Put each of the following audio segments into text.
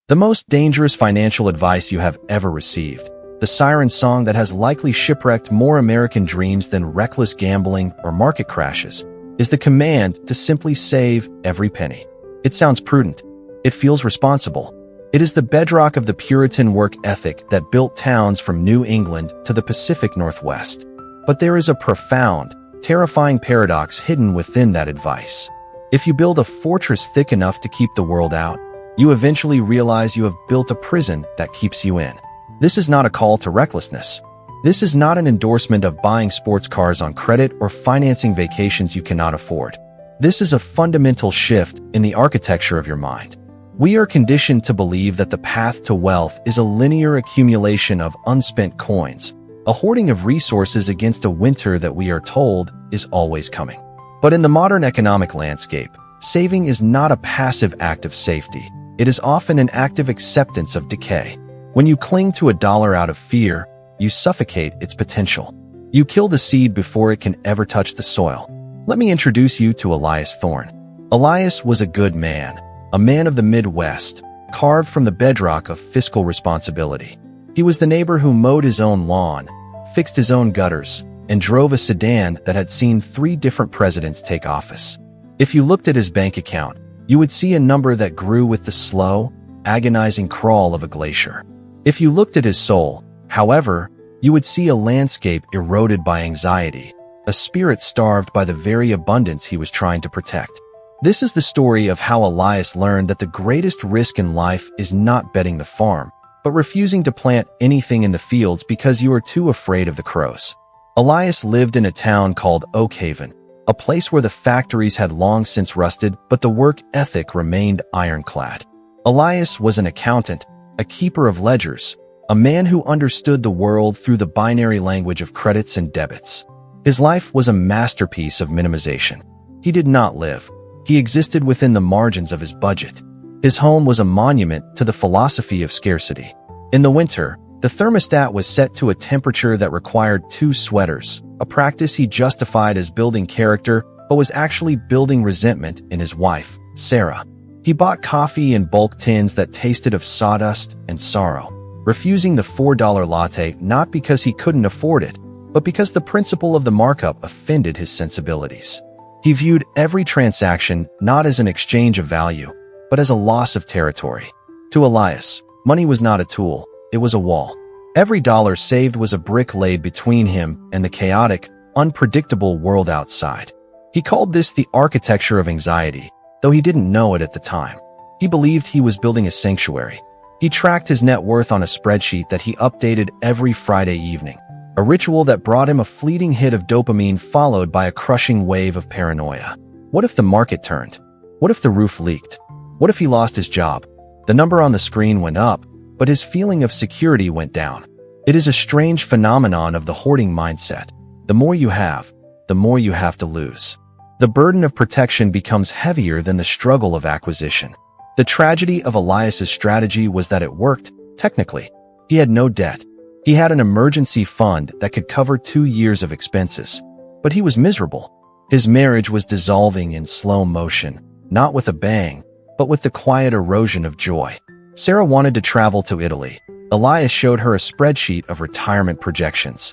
The most dangerous financial advice you have ever received. The siren song that has likely shipwrecked more American dreams than reckless gambling or market crashes is the command to simply save every penny. It sounds prudent. It feels responsible. It is the bedrock of the Puritan work ethic that built towns from New England to the Pacific Northwest. But there is a profound, terrifying paradox hidden within that advice. If you build a fortress thick enough to keep the world out, you eventually realize you have built a prison that keeps you in. This is not a call to recklessness. This is not an endorsement of buying sports cars on credit or financing vacations you cannot afford. This is a fundamental shift in the architecture of your mind. We are conditioned to believe that the path to wealth is a linear accumulation of unspent coins, a hoarding of resources against a winter that we are told is always coming. But in the modern economic landscape, saving is not a passive act of safety. It is often an active acceptance of decay. When you cling to a dollar out of fear, you suffocate its potential. You kill the seed before it can ever touch the soil. Let me introduce you to Elias Thorne. Elias was a good man, a man of the Midwest, carved from the bedrock of fiscal responsibility. He was the neighbor who mowed his own lawn, fixed his own gutters, and drove a sedan that had seen 3 different presidents take office. If you looked at his bank account, you would see a number that grew with the slow, agonizing crawl of a glacier. If you looked at his soul, however, you would see a landscape eroded by anxiety, a spirit starved by the very abundance he was trying to protect. This is the story of how Elias learned that the greatest risk in life is not betting the farm, but refusing to plant anything in the fields because you are too afraid of the crows. Elias lived in a town called Oak Haven, a place where the factories had long since rusted, but the work ethic remained ironclad. Elias was an accountant, a keeper of ledgers, a man who understood the world through the binary language of credits and debits. His life was a masterpiece of minimization. He did not live. He existed within the margins of his budget. His home was a monument to the philosophy of scarcity. In the winter, the thermostat was set to a temperature that required 2 sweaters, a practice he justified as building character, but was actually building resentment in his wife, Sarah. He bought coffee in bulk tins that tasted of sawdust and sorrow, refusing the $4 latte not because he couldn't afford it, but because the principle of the markup offended his sensibilities. He viewed every transaction not as an exchange of value, but as a loss of territory. To Elias, money was not a tool, it was a wall. Every dollar saved was a brick laid between him and the chaotic, unpredictable world outside. He called this the architecture of anxiety, though he didn't know it at the time. He believed he was building a sanctuary. He tracked his net worth on a spreadsheet that he updated every Friday evening, a ritual that brought him a fleeting hit of dopamine followed by a crushing wave of paranoia. What if the market turned? What if the roof leaked? What if he lost his job? The number on the screen went up, but his feeling of security went down. It is a strange phenomenon of the hoarding mindset. The more you have, the more you have to lose. The burden of protection becomes heavier than the struggle of acquisition. The tragedy of Elias's strategy was that it worked, technically. He had no debt. He had an emergency fund that could cover 2 years of expenses. But he was miserable. His marriage was dissolving in slow motion, not with a bang, but with the quiet erosion of joy. Sarah wanted to travel to Italy. Elias showed her a spreadsheet of retirement projections.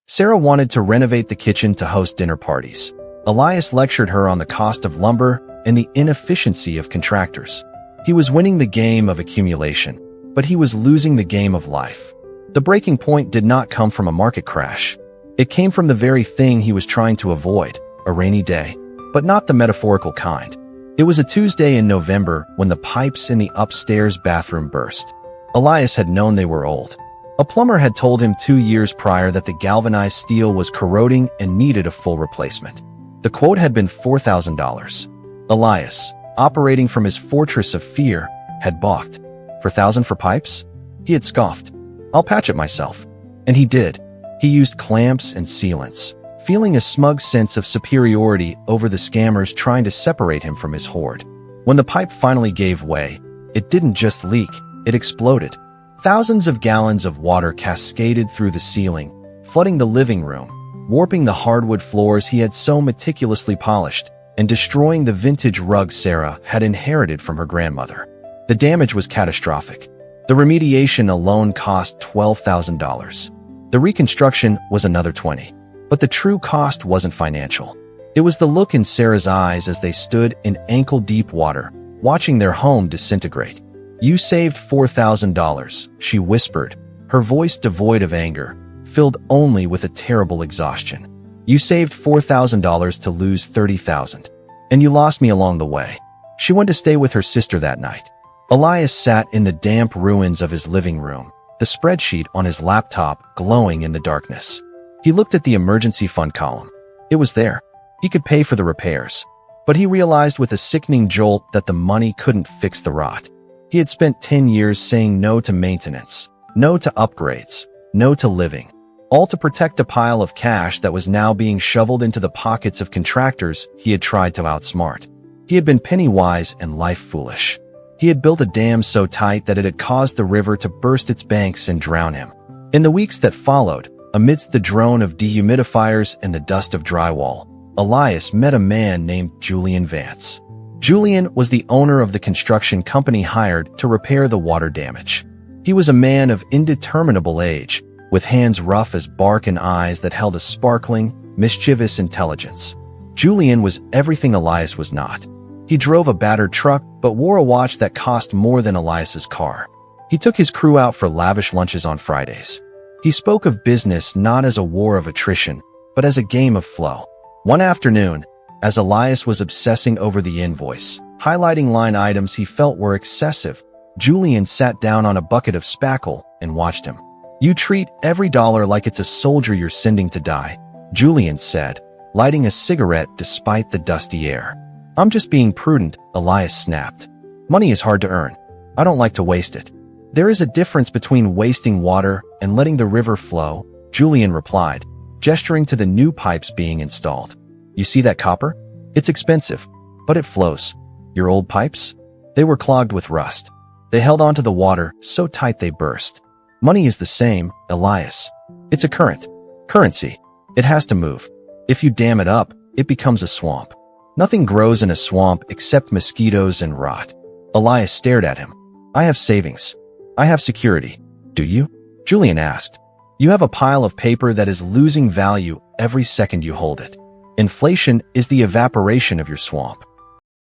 Sarah wanted to renovate the kitchen to host dinner parties. Elias lectured her on the cost of lumber and the inefficiency of contractors. He was winning the game of accumulation, but he was losing the game of life. The breaking point did not come from a market crash. It came from the very thing he was trying to avoid, a rainy day, but not the metaphorical kind. It was a Tuesday in November when the pipes in the upstairs bathroom burst. Elias had known they were old. A plumber had told him 2 years prior that the galvanized steel was corroding and needed a full replacement. The quote had been $4,000. Elias, operating from his fortress of fear, had balked. $4,000 for pipes? He had scoffed. I'll patch it myself. And he did. He used clamps and sealants, feeling a smug sense of superiority over the scammers trying to separate him from his hoard. When the pipe finally gave way, it didn't just leak, it exploded. Thousands of gallons of water cascaded through the ceiling, flooding the living room, warping the hardwood floors he had so meticulously polished, and destroying the vintage rug Sarah had inherited from her grandmother. The damage was catastrophic. The remediation alone cost $12,000. The reconstruction was another $20,000. But the true cost wasn't financial. It was the look in Sarah's eyes as they stood in ankle-deep water, watching their home disintegrate. "You saved $4,000, she whispered, her voice devoid of anger, filled only with a terrible exhaustion. "You saved $4,000 to lose $30,000. And you lost me along the way." She went to stay with her sister that night. Elias sat in the damp ruins of his living room, the spreadsheet on his laptop glowing in the darkness. He looked at the emergency fund column. It was there. He could pay for the repairs. But he realized with a sickening jolt that the money couldn't fix the rot. He had spent 10 years saying no to maintenance, no to upgrades, no to living, all to protect a pile of cash that was now being shoveled into the pockets of contractors he had tried to outsmart. He had been penny-wise and life-foolish. He had built a dam so tight that it had caused the river to burst its banks and drown him. In the weeks that followed, amidst the drone of dehumidifiers and the dust of drywall, Elias met a man named Julian Vance. Julian was the owner of the construction company hired to repair the water damage. He was a man of indeterminable age, with hands rough as bark and eyes that held a sparkling, mischievous intelligence. Julian was everything Elias was not. He drove a battered truck, but wore a watch that cost more than Elias's car. He took his crew out for lavish lunches on Fridays. He spoke of business not as a war of attrition, but as a game of flow. One afternoon, as Elias was obsessing over the invoice, highlighting line items he felt were excessive, Julian sat down on a bucket of spackle and watched him. "You treat every dollar like it's a soldier you're sending to die," Julian said, lighting a cigarette despite the dusty air. "I'm just being prudent," Elias snapped. "Money is hard to earn. I don't like to waste it." "There is a difference between wasting water and letting the river flow," Julian replied, gesturing to the new pipes being installed. "You see that copper? It's expensive, but it flows. Your old pipes? They were clogged with rust. They held onto the water so tight they burst. Money is the same, Elias. It's a currency. It has to move. If you dam it up, it becomes a swamp. Nothing grows in a swamp except mosquitoes and rot." Elias stared at him. "I have savings. I have security. Do you?" Julian asked. "You have a pile of paper that is losing value every second you hold it. Inflation is the evaporation of your swamp.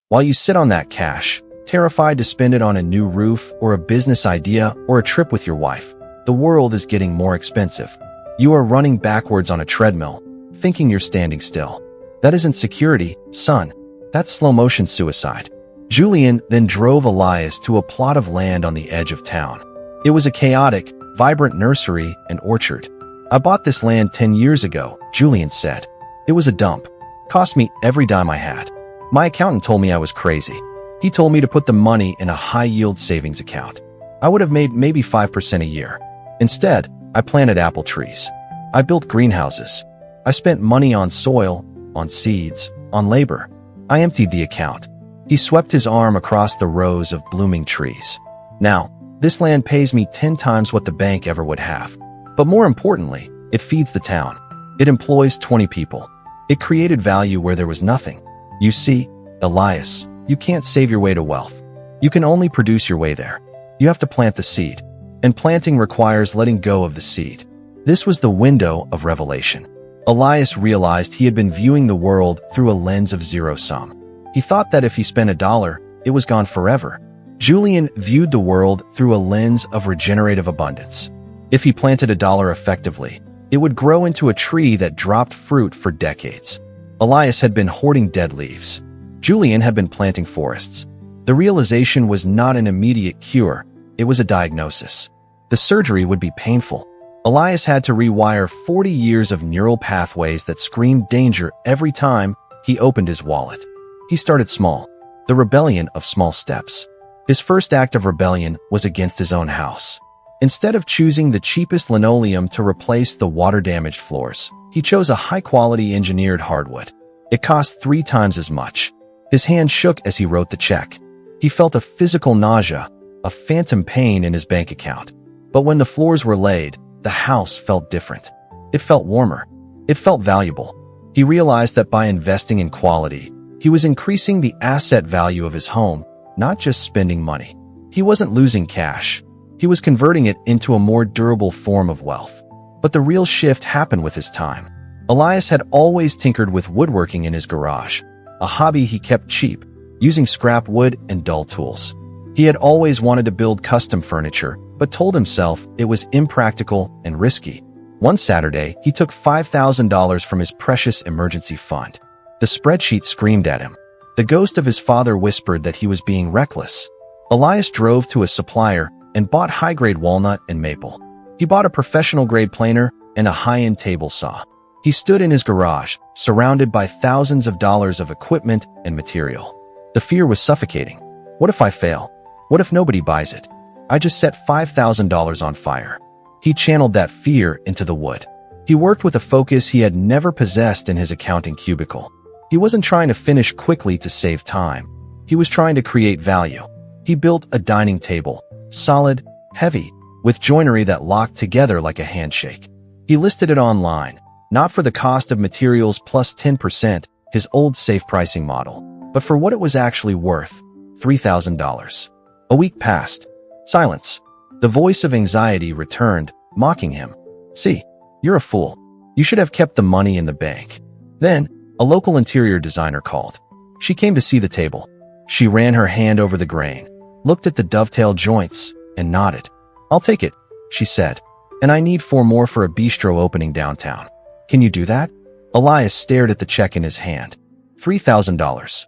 While you sit on that cash, terrified to spend it on a new roof or a business idea or a trip with your wife, the world is getting more expensive. You are running backwards on a treadmill, thinking you're standing still. That isn't security, son. That's slow-motion suicide." Julian then drove Elias to a plot of land on the edge of town. It was a chaotic, vibrant nursery and orchard. "I bought this land 10 years ago," Julian said. "It was a dump. Cost me every dime I had. My accountant told me I was crazy. He told me to put the money in a high-yield savings account. I would have made maybe 5% a year. Instead, I planted apple trees. I built greenhouses. I spent money on soil, on seeds, on labor. I emptied the account." He swept his arm across the rows of blooming trees. "Now, this land pays me 10 times what the bank ever would have. But more importantly, it feeds the town. It employs 20 people. It created value where there was nothing. You see, Elias, you can't save your way to wealth. You can only produce your way there. You have to plant the seed. And planting requires letting go of the seed." This was the window of revelation. Elias realized he had been viewing the world through a lens of zero-sum. He thought that if he spent $1, it was gone forever. Julian viewed the world through a lens of regenerative abundance. If he planted $1 effectively, it would grow into a tree that dropped fruit for decades. Elias had been hoarding dead leaves. Julian had been planting forests. The realization was not an immediate cure, it was a diagnosis. The surgery would be painful. Elias had to rewire 40 years of neural pathways that screamed danger every time he opened his wallet. He started small, the rebellion of small steps. His first act of rebellion was against his own house. Instead of choosing the cheapest linoleum to replace the water-damaged floors, he chose a high-quality engineered hardwood. It cost 3 times as much. His hand shook as he wrote the check. He felt a physical nausea, a phantom pain in his bank account. But when the floors were laid, the house felt different. It felt warmer. It felt valuable. He realized that by investing in quality, he was increasing the asset value of his home, not just spending money. He wasn't losing cash. He was converting it into a more durable form of wealth. But the real shift happened with his time. Elias had always tinkered with woodworking in his garage, a hobby he kept cheap, using scrap wood and dull tools. He had always wanted to build custom furniture, but told himself it was impractical and risky. One Saturday, he took $5,000 from his precious emergency fund. The spreadsheet screamed at him. The ghost of his father whispered that he was being reckless. Elias drove to a supplier and bought high-grade walnut and maple. He bought a professional-grade planer and a high-end table saw. He stood in his garage, surrounded by thousands of dollars of equipment and material. The fear was suffocating. What if I fail? What if nobody buys it? I just set $5,000 on fire. He channeled that fear into the wood. He worked with a focus he had never possessed in his accounting cubicle. He wasn't trying to finish quickly to save time. He was trying to create value. He built a dining table, solid, heavy, with joinery that locked together like a handshake. He listed it online, not for the cost of materials plus 10%, his old safe pricing model, but for what it was actually worth, $3,000. A week passed. Silence. The voice of anxiety returned, mocking him. See, you're a fool. You should have kept the money in the bank. Then, a local interior designer called. She came to see the table. She ran her hand over the grain, looked at the dovetail joints, and nodded. I'll take it, she said. And I need 4 more for a bistro opening downtown. Can you do that? Elias stared at the check in his hand. $3,000.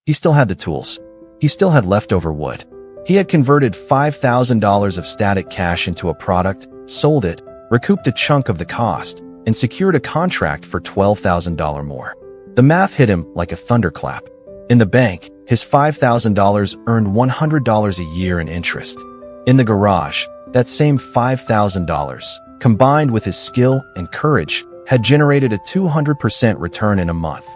He still had the tools. He still had leftover wood. He had converted $5,000 of static cash into a product, sold it, recouped a chunk of the cost, and secured a contract for $12,000 more. The math hit him like a thunderclap. In the bank, his $5,000 earned $100 a year in interest. In the garage, that same $5,000, combined with his skill and courage, had generated a 200% return in a month.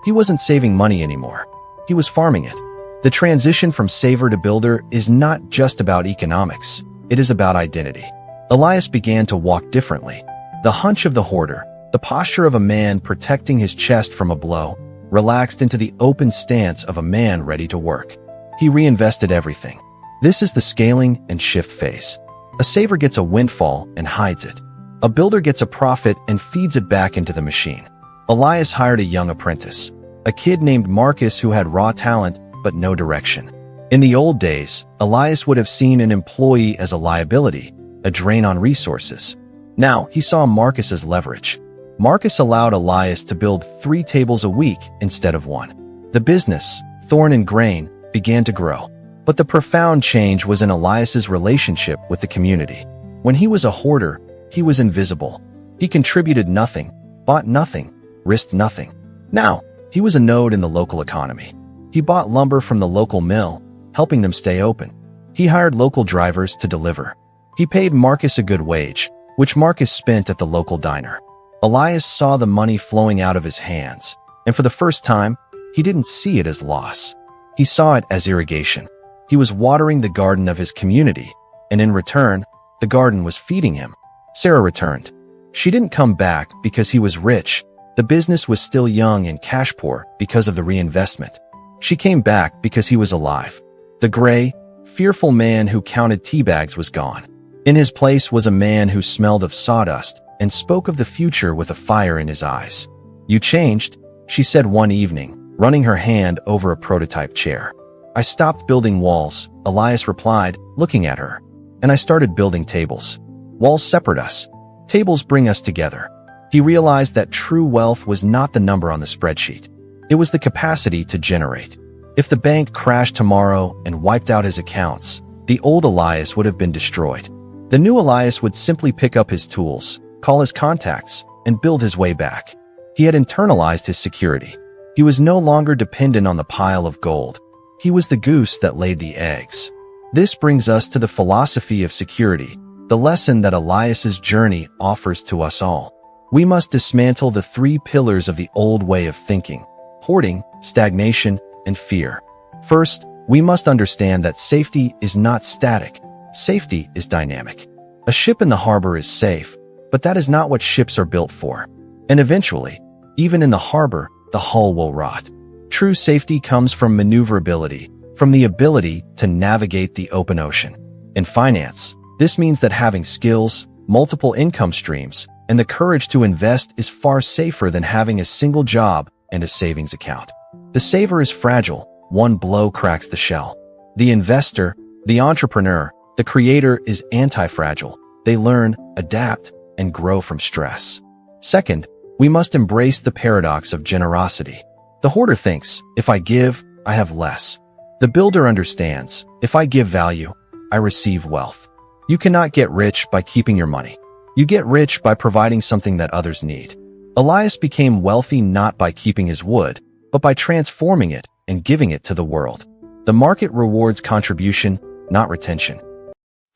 He wasn't saving money anymore. He was farming it. The transition from saver to builder is not just about economics. It is about identity. Elias began to walk differently. The hunch of the hoarder, the posture of a man protecting his chest from a blow, relaxed into the open stance of a man ready to work. He reinvested everything. This is the scaling and shift phase. A saver gets a windfall and hides it. A builder gets a profit and feeds it back into the machine. Elias hired a young apprentice, a kid named Marcus who had raw talent but no direction. In the old days, Elias would have seen an employee as a liability, a drain on resources. Now, he saw Marcus as leverage. Marcus allowed Elias to build 3 tables a week instead of 1. The business, Thorn and Grain, began to grow. But the profound change was in Elias's relationship with the community. When he was a hoarder, he was invisible. He contributed nothing, bought nothing, risked nothing. Now, he was a node in the local economy. He bought lumber from the local mill, helping them stay open. He hired local drivers to deliver. He paid Marcus a good wage, which Marcus spent at the local diner. Elias saw the money flowing out of his hands, and for the first time, he didn't see it as loss. He saw it as irrigation. He was watering the garden of his community, and in return, the garden was feeding him. Sarah returned. She didn't come back because he was rich. The business was still young and cash poor because of the reinvestment. She came back because he was alive. The gray, fearful man who counted tea bags was gone. In his place was a man who smelled of sawdust and spoke of the future with a fire in his eyes. You changed, she said one evening, running her hand over a prototype chair. I stopped building walls, Elias replied, looking at her. And I started building tables. Walls separate us. Tables bring us together. He realized that true wealth was not the number on the spreadsheet. It was the capacity to generate. If the bank crashed tomorrow and wiped out his accounts, the old Elias would have been destroyed. The new Elias would simply pick up his tools, call his contacts, and build his way back. He had internalized his security. He was no longer dependent on the pile of gold. He was the goose that laid the eggs. This brings us to the philosophy of security, the lesson that Elias's journey offers to us all. We must dismantle the 3 pillars of the old way of thinking: hoarding, stagnation, and fear. First, we must understand that safety is not static. Safety is dynamic. A ship in the harbor is safe, but that is not what ships are built for. And eventually, even in the harbor, the hull will rot. True safety comes from maneuverability, from the ability to navigate the open ocean. In finance, this means that having skills, multiple income streams, and the courage to invest is far safer than having a single job and a savings account. The saver is fragile. One blow cracks the shell. The investor, the entrepreneur, the creator is anti-fragile. They learn, adapt, and grow from stress. Second, we must embrace the paradox of generosity. The hoarder thinks, if I give, I have less. The builder understands, if I give value, I receive wealth. You cannot get rich by keeping your money. You get rich by providing something that others need. Elias became wealthy not by keeping his wood, but by transforming it and giving it to the world. The market rewards contribution, not retention.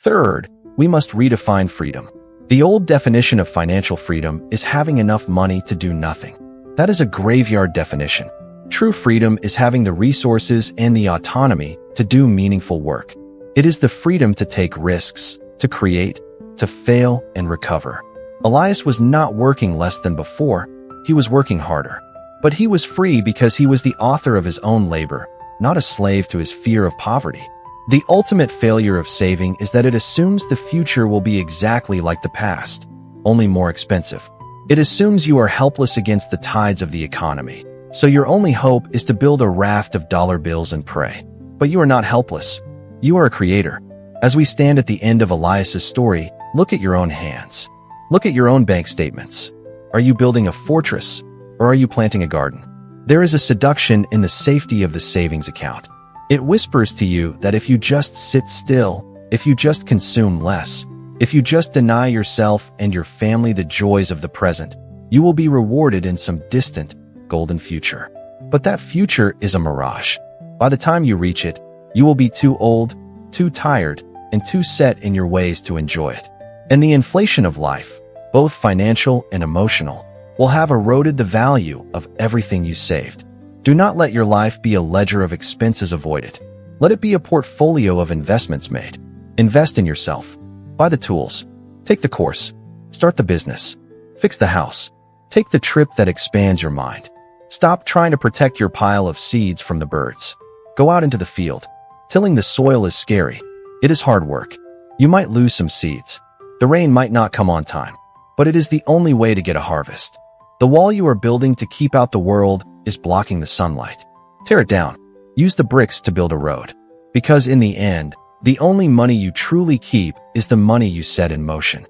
Third, we must redefine freedom. The old definition of financial freedom is having enough money to do nothing. That is a graveyard definition. True freedom is having the resources and the autonomy to do meaningful work. It is the freedom to take risks, to create, to fail and recover. Elias was not working less than before, he was working harder. But he was free because he was the author of his own labor, not a slave to his fear of poverty. The ultimate failure of saving is that it assumes the future will be exactly like the past, only more expensive. It assumes you are helpless against the tides of the economy, so your only hope is to build a raft of dollar bills and pray. But you are not helpless. You are a creator. As we stand at the end of Elias's story, look at your own hands. Look at your own bank statements. Are you building a fortress, or are you planting a garden? There is a seduction in the safety of the savings account. It whispers to you that if you just sit still, if you just consume less, if you just deny yourself and your family the joys of the present, you will be rewarded in some distant, golden future. But that future is a mirage. By the time you reach it, you will be too old, too tired, and too set in your ways to enjoy it. And the inflation of life, both financial and emotional, will have eroded the value of everything you saved. Do not let your life be a ledger of expenses avoided. Let it be a portfolio of investments made. Invest in yourself. Buy the tools. Take the course. Start the business. Fix the house. Take the trip that expands your mind. Stop trying to protect your pile of seeds from the birds. Go out into the field. Tilling the soil is scary. It is hard work. You might lose some seeds. The rain might not come on time, but it is the only way to get a harvest. The wall you are building to keep out the world is blocking the sunlight. Tear it down. Use the bricks to build a road. Because in the end, the only money you truly keep is the money you set in motion.